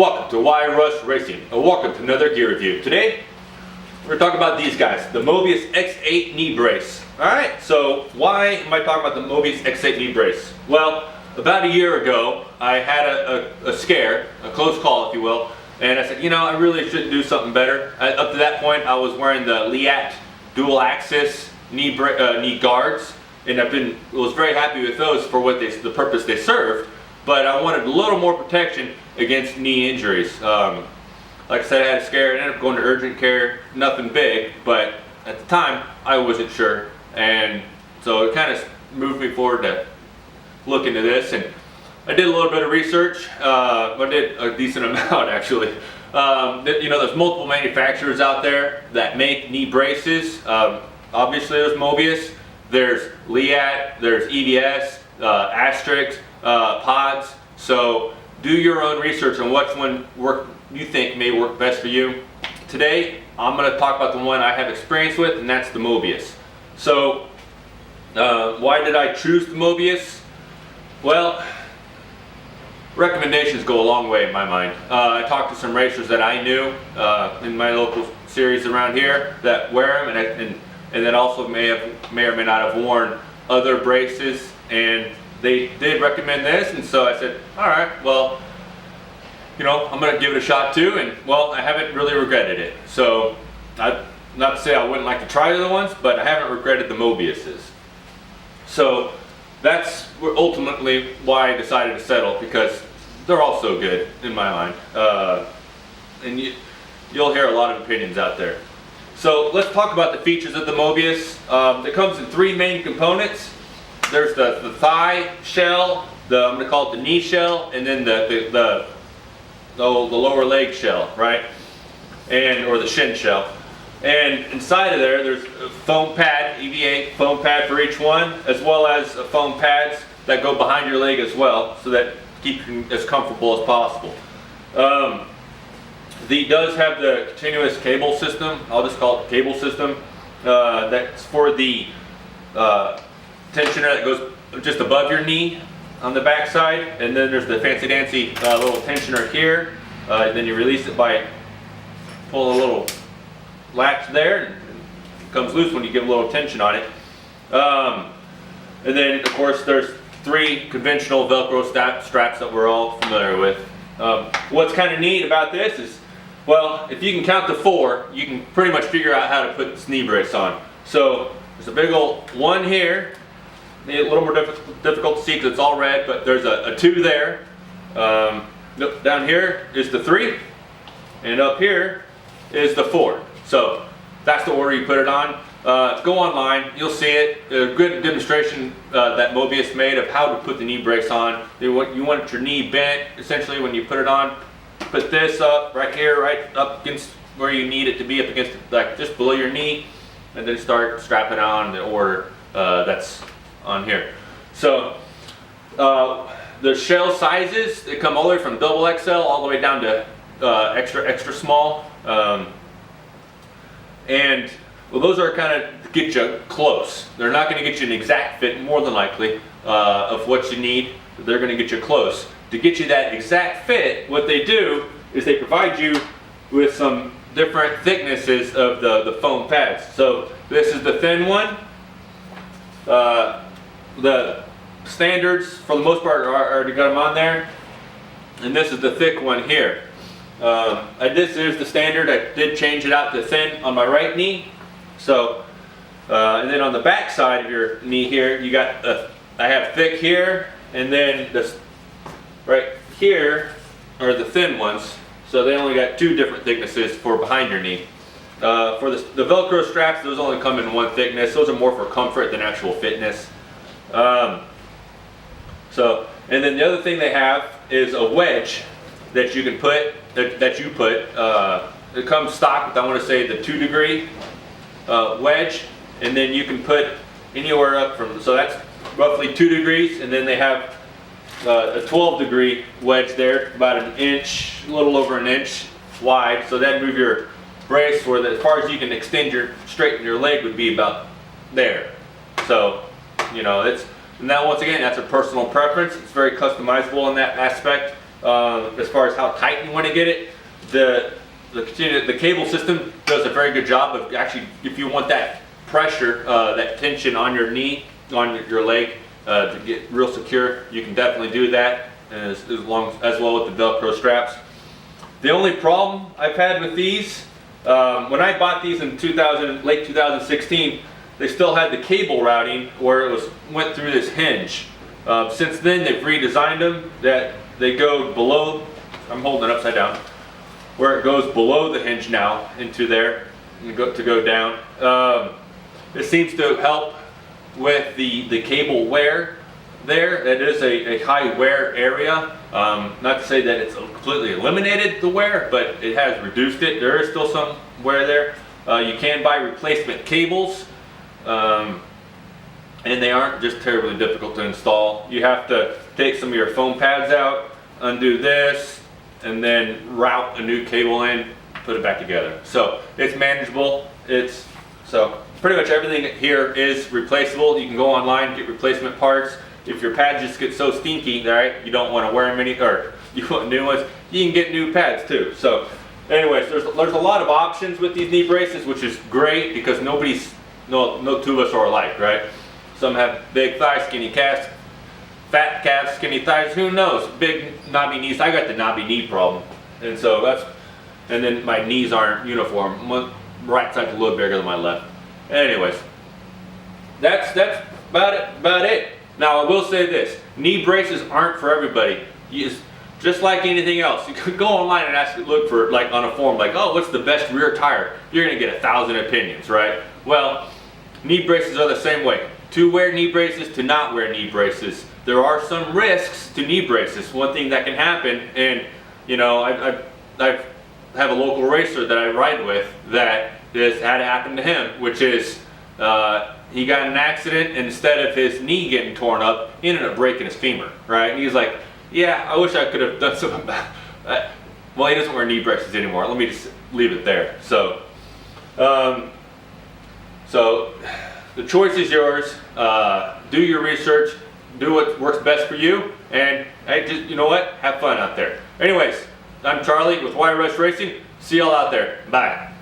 Welcome to Y Rush Racing, and welcome to another gear review. Today, we're talking about these guys, the Mobius X8 knee brace. Alright, so why am I talking about the Mobius X8 knee brace? Well, about a year ago, I had a scare, a close call if you will, and I said, you know, I really should do something better. Up to that point, I was wearing the Liat dual axis knee guards, and was very happy with those for what the purpose they served. But I wanted a little more protection against knee injuries. Like I said, I had a scare, I ended up going to urgent care, nothing big, but at the time I wasn't sure, and so it kind of moved me forward to look into this. And I did a little bit of research. I did a decent amount actually. You know, there's multiple manufacturers out there that make knee braces. Obviously there's Mobius, there's Liat, there's EVS, Asterix, pods. So do your own research on which one you think may work best for you. Today I'm going to talk about the one I have experience with, and that's the Mobius. So why did I choose the Mobius? Well, recommendations go a long way in my mind. I talked to some racers that I knew in my local series around here that wear them, and that also may or may not have worn other braces, and they did recommend this, and so I said, all right, well, you know, I'm going to give it a shot too, and well, I haven't really regretted it. So, not to say I wouldn't like to try the other ones, but I haven't regretted the Mobiuses. So, that's ultimately why I decided to settle, because they're all so good in my mind. And you'll hear a lot of opinions out there. So, let's talk about the features of the Mobius. It comes in three main components. There's the thigh shell, I'm going to call it the knee shell, and then the lower leg shell, right? Or the shin shell. And inside of there's a foam pad, EVA foam pad for each one, as well as foam pads that go behind your leg as well, so that keep you as comfortable as possible. It does have the continuous cable system. I'll just call it the cable system. That's for the tensioner that goes just above your knee on the back side, and then there's the fancy dancy little tensioner here. Then you release it by pull a little latch there, and it comes loose when you give a little tension on it. And then of course there's three conventional Velcro straps that we're all familiar with. What's kind of neat about this is, well, if you can count to 4, you can pretty much figure out how to put this knee brace on. So there's a big old 1 here. A little more difficult to see because it's all red, but there's a 2 there. Down here is the 3, and up here is the 4. So that's the order you put it on. Go online, you'll see it. A good demonstration that Mobius made of how to put the knee brace on. You want your knee bent, essentially, when you put it on. Put this up right here, right up against where you need it to be, up against, like, just below your knee, and then start strapping on the order that's on here. So the shell sizes, they come all the way from double XL all the way down to extra small, and well, those are kind of to get you close. They're not going to get you an exact fit, more than likely, of what you need. They're going to get you close. To get you that exact fit, what they do is they provide you with some different thicknesses of the foam pads. So this is the thin one. The standards, for the most part, already got them on there, and this is the thick one here. This is the standard. I did change it out to thin on my right knee. So, and then on the back side of your knee here, you got I have thick here, and then this right here are the thin ones. So they only got 2 different thicknesses for behind your knee. For the Velcro straps, those only come in 1 thickness. Those are more for comfort than actual fitness. And then the other thing they have is a wedge that you can put, it comes stock with, I want to say, the 2-degree wedge, and then you can put anywhere up from, so that's roughly 2 degrees, and then they have a 12-degree wedge there, about an inch, a little over an inch wide, so that'd move your brace where as far as you can straighten your leg would be about there. So, you know, and that, once again, that's a personal preference. It's very customizable in that aspect. as far as how tight you want to get it. The cable system does a very good job of actually, if you want that pressure, that tension on your knee, on your leg, to get real secure, you can definitely do that, as well with the Velcro straps. The only problem I've had with these, when I bought these in late 2016, they still had the cable routing where it went through this hinge. Since then, they've redesigned them that they go below. I'm holding it upside down, where it goes below the hinge now into there and to go down. It seems to help with the cable wear there. It is a high wear area. Not to say that it's completely eliminated the wear, but it has reduced it. There is still some wear there. You can buy replacement cables, and they aren't just terribly difficult to install. You have to take some of your foam pads out, undo this, and then route a new cable in, put it back together. So it's manageable. So pretty much everything here is replaceable. You can go online, get replacement parts. If your pads just get so stinky, right, you don't want to wear them or you want new ones, you can get new pads too. So anyways, there's a lot of options with these knee braces, which is great because no two of us are alike, right? Some have big thighs, skinny calves, fat calves, skinny thighs, who knows? Big knobby knees. I got the knobby knee problem. And so and then my knees aren't uniform. My right side's a little bigger than my left. Anyways, that's about it. Now I will say this, knee braces aren't for everybody. Just like anything else, you could go online and look for, like on a forum, like, oh, what's the best rear tire? You're gonna get 1,000 opinions, right? Well, knee braces are the same way. To wear knee braces, to not wear knee braces. There are some risks to knee braces. One thing that can happen, and you know, I have a local racer that I ride with that this had happened to him, which is he got in an accident, and instead of his knee getting torn up, he ended up breaking his femur, right? And he's like, yeah, I wish I could have done something about it. Well, he doesn't wear knee braces anymore. Let me just leave it there. So, so the choice is yours. Do your research. Do what works best for you. And hey, just, you know what? Have fun out there. Anyways, I'm Charlie with Wire Rush Racing. See y'all out there. Bye.